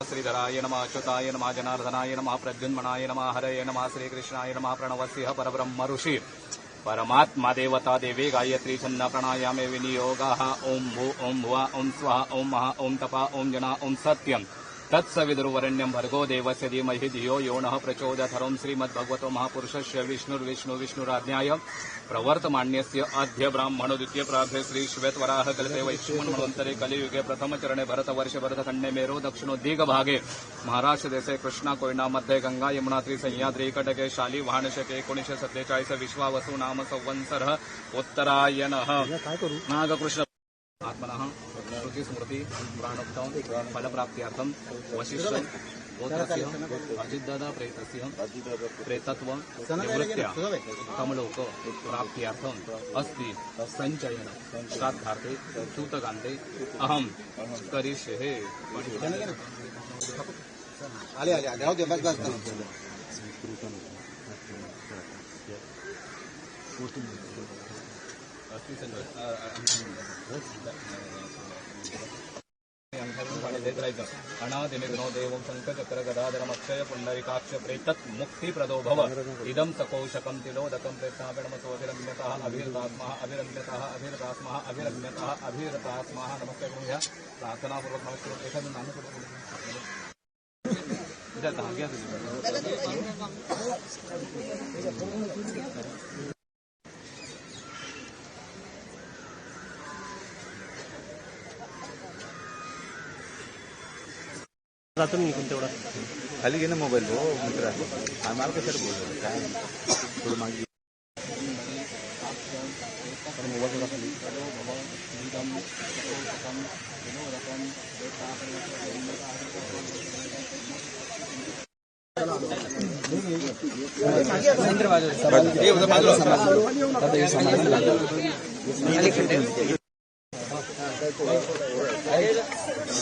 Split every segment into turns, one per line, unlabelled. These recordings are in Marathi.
श्रीधराय नमः अच्युताय नमः जनार्दनाय नमः प्रद्युम्नाय नमः हरये नमः श्रीकृष्णाय नमः प्रणवसिंह परब्रह्म ऋषि परमात्मा देवता देवी गायत्री छंद प्राणायामे विनियोगः ओम भू ओम भुवा ओम स्वाहा ओम महा ओम तपा ओम जना ओम सत्यम तत्सवितुर्वरेण्यं भर्गो देवस्य धीमहि धियो यो नः प्रचोदयात्। श्रीमद्भगवतो महापुरुषस्य विष्णुराज्ञाय प्रवर्तमान्यस्य अद्य ब्राह्मणो द्वितीय प्राभ्य श्री श्वेतवराह कल्पे वैश्वन् मनवन्तरे कलियुगे प्रथमचरणे भरतवर्ष भरतखण्डे मेरो दक्षिणोद्दिगभागे महाराष्ट्र देशे कृष्णा कोयना मध्ये गंगा यमुना त्रिसह्याद्री कटके शाली वाहनशके 1947 विश्वावसु नाम संवत्सरः उत्तरायणः नागकृष्ण आत्मनः श्रुति स्मृति पुराणोक्तं फलप्राप्त्यर्थं वशिष्ठ गोत्रस्य अजितदादा प्रेतत्व निवृत्त्या कमलोक प्राप्त्यर्थम् अस्ति संचयन श्राद्धार्थे सूतकान्ते अहं करिष्ये। अनादिनिघ्नो देवं शङ्खचक्र गदाधरम् अक्षय पुण्डरीकाक्ष प्रेतत् मुक्तिप्रदो भव इदं सकोशकं तिलोदकं प्रेतापेणमसोऽभिरम्यतः अभिरतात्मः नमस्ते गृह्य प्रार्थनापूर्वक नमस्ते एखादं नाम
जातो मी निघून तेवढा
खाली घे ना मोबाईल हो मित्र आम्हाला कशाला बोलतो काय थोडं मागे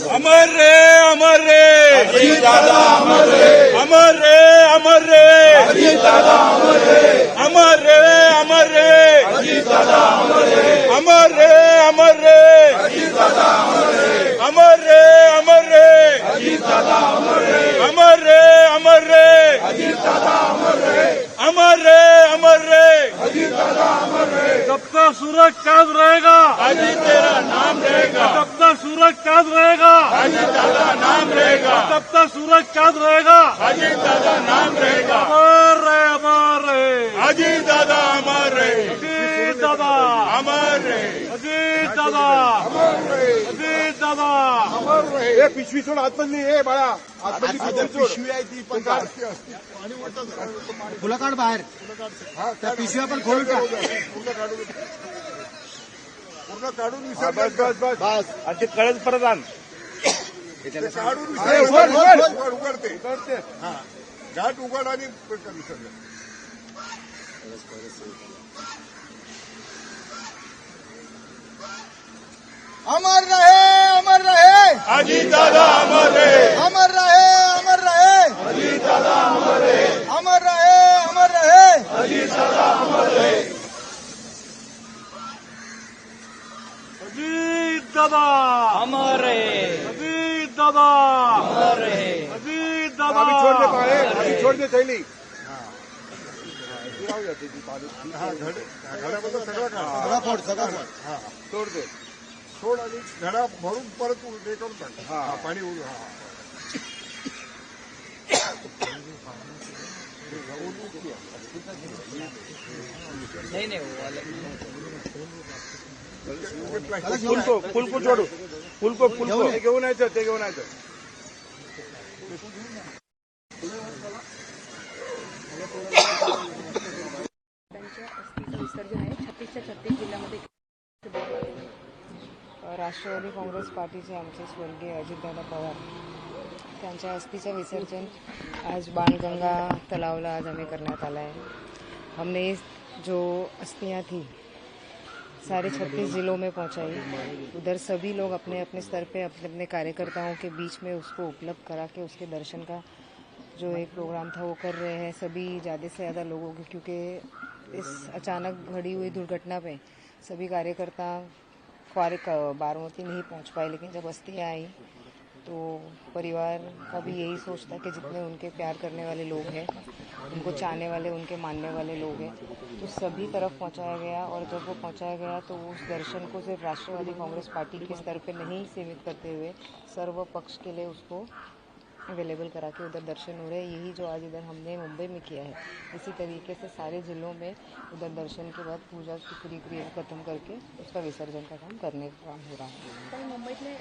अमर रे अमर रे अजीत दादा अमर रे अमर रे अमर रे अजीत दादा अमर रे अमर रे अमर रे अजीत दादा अमर रे अमर रे अमर रे अजीत दादा अमर रे अमर रे अमर रे अजीत दादा अमर रे अमर रे अमर रे अजीत दादा अमर रे अमर रे अमर रे अजीत दादा अमर रे।
जब तक सूरज चांद रहेगा
अजीत तेरा नाम रहेगा,
तब तक सूरज चांद रहेगा
अजीत दादा नाम रहेगा,
तब तक सूरज चांद रहेगा
अजीत दादा नाम रहेगा।
अमर रहे अमर रहे
अजीत दादा अमर रहे,
अजीत दादा
अमर रहे,
अजीत दादा अजीत दादा
अमर रहे।
हे पिशवी सोड आतमधली हे बाळा आतमधली पिशवी आहे ती पण
फुलं काढ बाहेर त्या पिशव्या पण खोल टाक
पूर्ण काढून विसर बस बस बस बस
आणि ते कळत परत आण
काढून उघडते हा घाट उघड आणि विसरलं
अमर रहे अमर रहे
अजीत दादा अमर रहे,
अमर रहे अमर रहे
अजीत दादा अमर रहे,
अमर रहे अमर रहे
अजीत दादा अमर रहे।
अजीत दादा
अमर रहे,
अजीत दादा
अमर रहे,
अजीत दादा
आम्ही छोड दे पाय आम्ही छोड दे थैली हा घड्यामध्ये सगळं काढ
सगळं फोड सगळं फोड
हा सोड दे सोड आणि घडा भरून परत ते करून टाक हा पाणी हा
नहीं नहीं वो वाला
फुल को छोडू फुल को ते घेऊन यायचं ते घेऊन यायचं
विसर्जन आहे 36 जिल्ह्यामध्ये। राष्ट्रवादी काँग्रेस पार्टीचे आमचे स्वर्गीय अजितदादा पवार त्यांच्या अस्थीचं विसर्जन आज बाणगंगा तलावला आज हमें करण्यात आला है। हमने जो अस्थियां थी सारे 36 जिलों में पहुंचाई, उधर सभी लोग अपने अपने स्तर पे अपने अपने कार्यकर्ताओं के बीच में उसको उपलब्ध करा के उसके दर्शन का जो एक प्रोग्राम था वो कर रहे हैं सभी ज़्यादा से ज़्यादा लोगों के, क्योंकि इस अचानक घड़ी हुई दुर्घटना पे सभी कार्यकर्ता बारामती नहीं पहुंच पाए, लेकिन जब अस्थियाँ आई तो परिवार का भी यही सोचता है कि जितने उनके प्यार करने वाले लोग हैं, उनको चाहने वाले, उनके मानने वाले लोग हैं, तो सभी तरफ पहुंचाया गया। और जब वो पहुंचाया गया तो उस दर्शन को सिर्फ राष्ट्रवादी कांग्रेस पार्टी के स्तर पे नहीं सीमित करते हुए सर्व पक्ष के लिए उसको अवेलेबल करा के उधर दर्शन हो रहे हैं। यही जो आज इधर हमने मुंबई में किया है, इसी तरीके से सारे जिलों में उधर दर्शन के बाद पूजा की पूरी क्रिया खत्म करके उसका विसर्जन का काम करने का काम हो रहा है।
काही मुंबईतले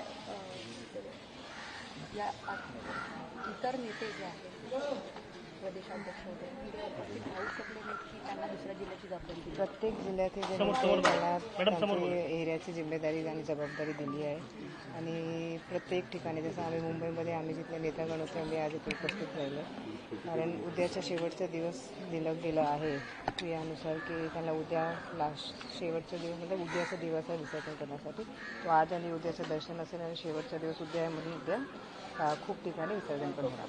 या इतर नेते जे आहेत प्रदेशाध्यक्ष होते उपस्थित राहू शकले नाहीत की त्यांना दुसऱ्या जिल्ह्याची जबाबदारी दिली?
प्रत्येक जिल्ह्याचे जे नेते आहेत, त्यांना त्यांची एरियाची जिम्मेदारी आणि जबाबदारी दिली आहे आणि प्रत्येक ठिकाणी जसं आम्ही मुंबईमध्ये आम्ही जिथले नेतागण होते आम्ही आज इथे उपस्थित राहिलो, कारण उद्याचा शेवटचा दिवस दिलं गेलं आहे क्रियानुसार की त्यांना उद्या शेवटचा दिवस म्हणजे उद्याचा दिवस आहे विसर्जन करण्यासाठी. तो आज आणि उद्याचं दर्शन असेल आणि शेवटचा दिवस उद्या आहे म्हणून उद्या खूप ठिकाणी विसर्जन पण होणार.